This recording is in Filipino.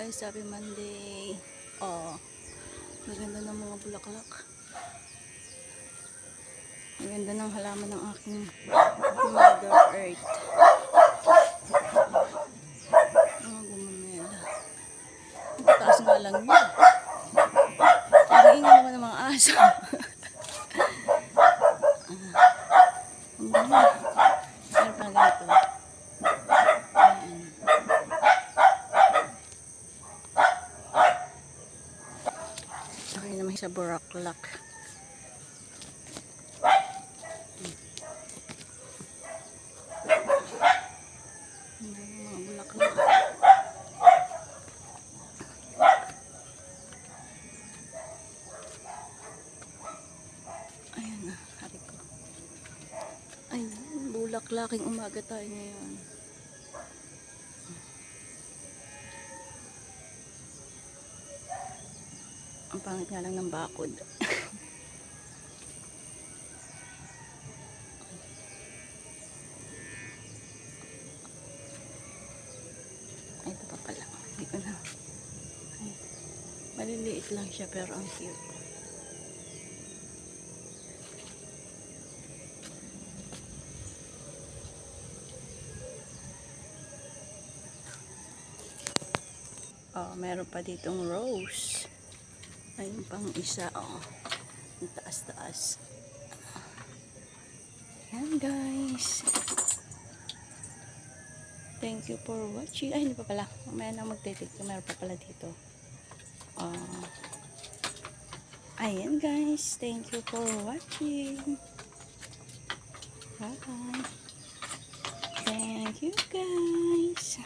guys, happy Monday. Oh, maganda ng mga bulaklak. Maganda ng halaman ng aking Mother Earth. Mga gumamela. Ang taas nga lang yun. Ang ingay naman ng mga aso. Ang ganda. Meron pa ganito. Ayan. Okay naman sa buraklak. Mga bulaklak. Ayan na, hari ko. Ayan, bulaklaking umaga tayo ngayon. Ang pangit nga lang ng bakod. Ito pa pala. Hindi ko na. Ay, maliliit lang siya pero ang cute. Oh, meron pa ditong rose. Ayun pang isa, oh. Ang taas-taas. Yan guys. Thank you for watching. Ay, hindi pa pala. Mamaya na magtitik. Meron pa pala dito. Ayan guys. Thank you for watching. Bye. Thank you guys.